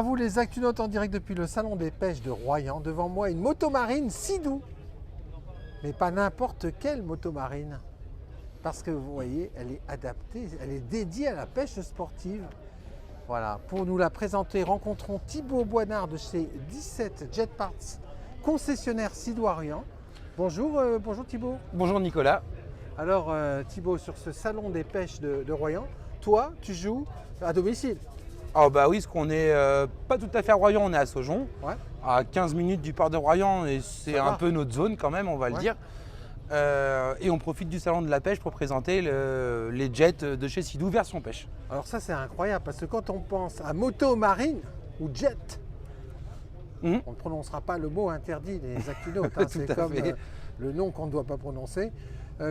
vous les Actunautes en direct depuis le salon des pêches de Royan. Devant moi, une motomarine Sea-Doo. Mais pas n'importe quelle motomarine. Parce que vous voyez, elle est adaptée, elle est dédiée à la pêche sportive. Voilà, pour nous la présenter, rencontrons Thibaut Boinard de chez 17 Jet Parts, concessionnaire Sea-Doo à Royan. Bonjour, bonjour Thibaut. Bonjour Nicolas. Alors Thibaut, sur ce salon des pêches de Royan, toi, tu joues à domicile. Ah bah oui, parce qu'on est pas tout à fait à Royan, on est à Saujon, Ouais. à 15 minutes du port de Royan, et c'est Ça un va. peu notre zone quand même, on va le Ouais. dire. Et on profite du salon de la pêche pour présenter les jets de chez Sea-Doo version pêche. Alors ça c'est incroyable parce que quand on pense à motomarine ou jet, Mhm. on ne prononcera pas le mot interdit des Actunautes. Hein, Tout c'est à comme fait. le nom qu'on ne doit pas prononcer.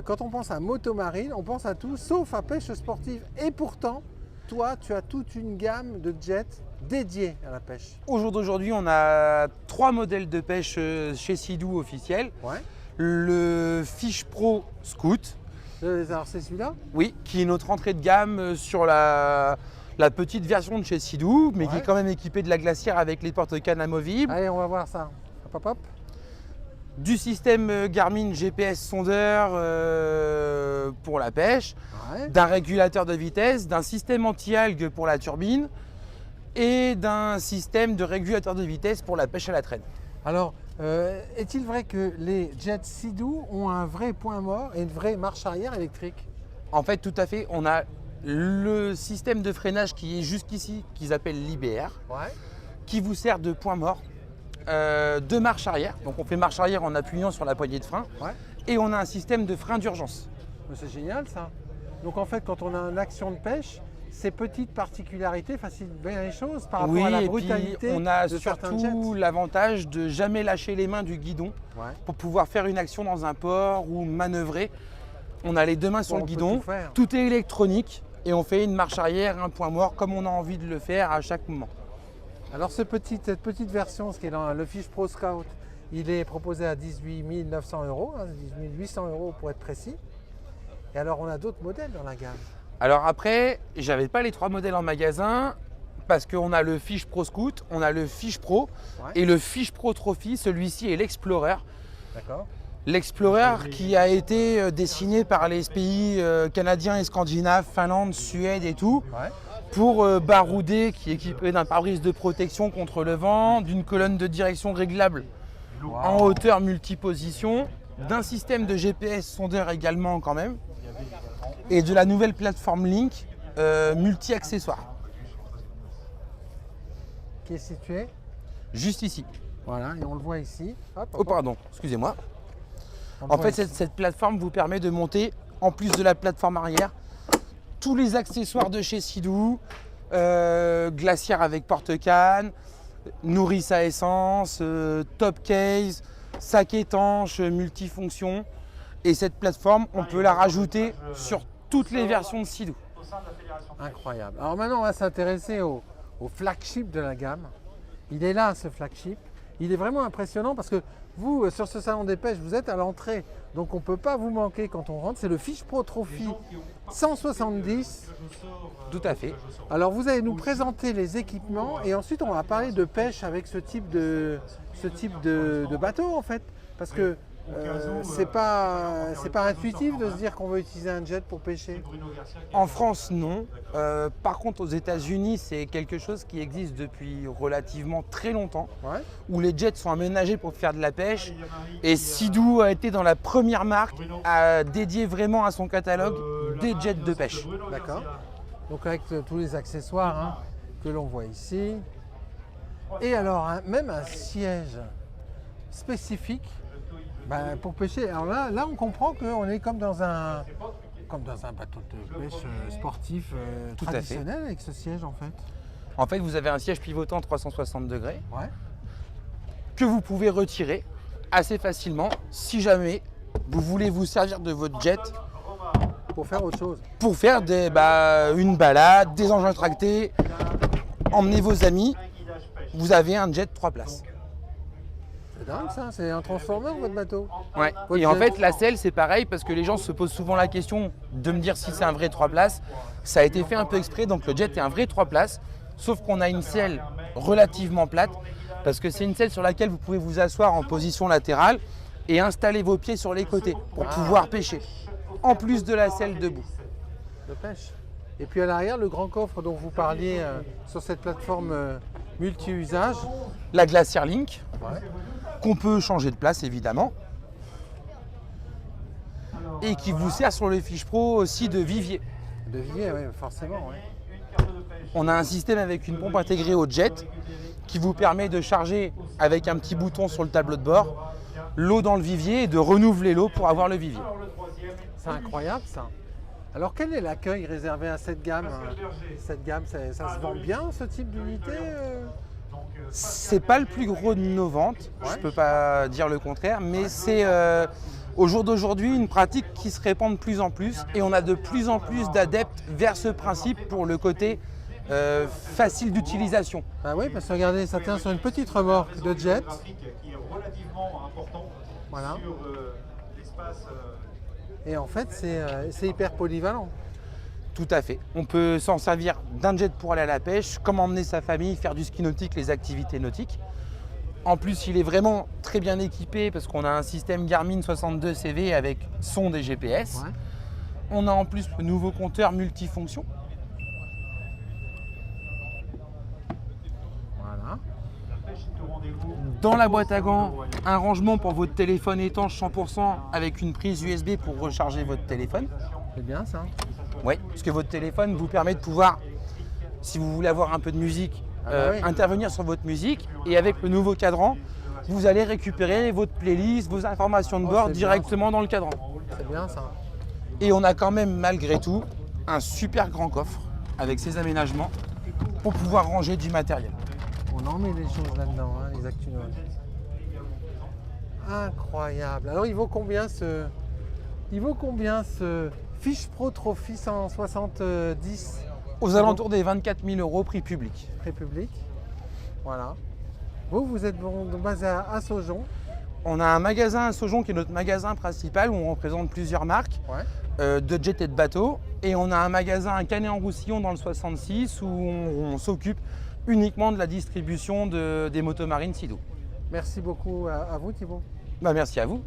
Quand on pense à motomarine, on pense à tout sauf à pêche sportive. Et pourtant, toi, tu as toute une gamme de jets dédiés à la pêche. Au jour d'aujourd'hui, on a 3 modèles de pêche chez Sea-Doo officiels. Ouais. Le Fish Pro Scoot, Alors c'est celui-là. oui, qui est notre entrée de gamme sur la petite version de chez Sea-Doo, mais qui Ouais. est quand même équipée de la glacière avec les porte-cannes amovibles. Allez, on va voir ça. Hop, hop, hop. Du système Garmin GPS sondeur pour la pêche, Ouais. d'un régulateur de vitesse, d'un système anti-algues pour la turbine et d'un système de régulateur de vitesse pour la pêche à la traîne. Alors, est-il vrai que les jets Sea-Doo ont un vrai point mort et une vraie marche arrière électrique? En fait, tout à fait, on a le système de freinage qui est jusqu'ici, qu'ils appellent l'IBR, Ouais. qui vous sert de point mort, de marche arrière. Donc on fait marche arrière en appuyant sur la poignée de frein. Ouais. Et on a un système de frein d'urgence. Mais c'est génial ça. Donc en fait, quand on a une action de pêche, ces petites particularités facilitent bien les choses par rapport Oui, à la et brutalité puis on a de certains surtout jets. l'avantage de jamais lâcher les mains du guidon Ouais. pour pouvoir faire une action dans un port ou manœuvrer. On a les deux mains sur Bon, le on peut guidon, tout faire. tout est électronique et on fait une marche arrière, un point mort comme on a envie de le faire à chaque moment. Alors cette petite version, ce qui est dans le Fish Pro Scout, il est proposé à 18 900 €, hein, 18 800 € pour être précis. Et alors on a d'autres modèles dans la gamme. Alors après, j'avais pas les 3 modèles en magasin parce qu'on a le Fish Pro Scoot, on a le Fish Pro Ouais. et le Fish Pro Trophy, celui-ci est l'Explorer. D'accord. L'Explorer qui a été dessiné par les pays canadiens et scandinaves, Finlande, Suède et tout, Ouais. pour barouder, qui est équipé d'un pare-brise de protection contre le vent, d'une colonne de direction réglable en hauteur multiposition, d'un système de GPS sondeur également quand même, et de la nouvelle plateforme Link multi-accessoires, Qui est situé. juste ici. Voilà, et on le voit ici. Hop, hop, Oh hop. pardon, excusez-moi. On le En voit fait, ici. cette plateforme vous permet de monter, en plus de la plateforme arrière, tous les accessoires de chez Sea-Doo, glacière avec porte-canne, nourrice à essence, top case, sac étanche, multifonction. Et cette plateforme, on peut la rajouter sur toutes les versions de Sea-Doo. Incroyable. Alors maintenant, on va s'intéresser au flagship de la gamme. Il est là, ce flagship. Il est vraiment impressionnant parce que vous, sur ce salon des pêches, vous êtes à l'entrée. Donc on ne peut pas vous manquer quand on rentre. C'est le Fish Pro Trophy 170. Tout à fait. Alors vous allez nous présenter les équipements et ensuite on va parler de pêche avec ce type de bateau en fait. Parce que c'est pas intuitif de se dire qu'on veut utiliser un jet pour pêcher. En France, non. Par contre, aux États-Unis, c'est quelque chose qui existe depuis relativement très longtemps, Ouais. où les jets sont aménagés pour faire de la pêche. Et Sea-Doo a été dans la première marque à dédier vraiment à son catalogue des jets de pêche. D'accord. Donc avec tous les accessoires hein, que l'on voit ici. Et alors même un siège spécifique pour pêcher. Alors là on comprend qu'on est comme dans un bateau de pêche sportif Tout à fait. traditionnel avec ce siège en fait. En fait, vous avez un siège pivotant 360 degrés Ouais. que vous pouvez retirer assez facilement si jamais vous voulez vous servir de votre jet Pour faire autre chose. pour faire une balade, des engins tractés, emmener vos amis. Vous avez un jet 3 places. C'est dingue ça, c'est un transformer votre bateau. Ouais. Votre Et en jet. fait, la selle, c'est pareil parce que les gens se posent souvent la question de me dire si c'est un vrai 3 places. Ça a été fait un peu exprès, donc le jet est un vrai 3 places, sauf qu'on a une selle relativement plate parce que c'est une selle sur laquelle vous pouvez vous asseoir en position latérale et installer vos pieds sur les côtés pour pouvoir pêcher, en plus de la selle debout. De pêche. Et puis à l'arrière, le grand coffre dont vous parliez sur cette plateforme multi-usage. La Glacier Link, Ouais. qu'on peut changer de place évidemment, et qui vous sert sur le Fish Pro aussi de vivier. De vivier, oui, forcément. Ouais. On a un système avec une pompe intégrée au jet qui vous permet de charger avec un petit bouton sur le tableau de bord l'eau dans le vivier et de renouveler l'eau pour avoir le vivier. C'est incroyable ça. Alors quel est l'accueil réservé à cette gamme? Cette gamme, ça se vend bien ce type d'unité? C'est pas le plus gros de nos ventes, je peux pas dire le contraire, mais c'est au jour d'aujourd'hui une pratique qui se répand de plus en plus et on a de plus en plus d'adeptes vers ce principe pour le côté facile d'utilisation. Bah oui, parce que regardez, ça tient sur une petite remorque de jet. Voilà. Et en fait, c'est hyper polyvalent. Tout à fait. On peut s'en servir d'un jet pour aller à la pêche, comme emmener sa famille, faire du ski nautique, les activités nautiques. En plus, il est vraiment très bien équipé parce qu'on a un système Garmin 62 CV avec sonde et GPS. Ouais. On a en plus le nouveau compteur multifonction. Voilà. Dans la boîte à gants, un rangement pour votre téléphone étanche 100% avec une prise USB pour recharger votre téléphone. C'est bien ça. Oui, parce que votre téléphone vous permet de pouvoir, si vous voulez avoir un peu de musique, oui. intervenir sur votre musique. Et avec le nouveau cadran, vous allez récupérer votre playlist, vos informations de bord c'est directement dans le cadran. C'est bien ça. Et on a quand même, malgré tout, un super grand coffre avec ses aménagements pour pouvoir ranger du matériel. On en met des choses là-dedans, hein, les ActuNote. Incroyable. Alors il vaut combien ce Fish Pro Trophy 170 Aux alentours des 24 000 € prix public. République? Voilà. Vous êtes basé à Saujon. On a un magasin à Saujon qui est notre magasin principal où on représente plusieurs marques de jet et de bateaux. Et on a un magasin à Canet-en-Roussillon dans le 66 où on s'occupe uniquement de la distribution des motomarines Sea-Doo. Merci beaucoup à vous Thibaut. Merci à vous.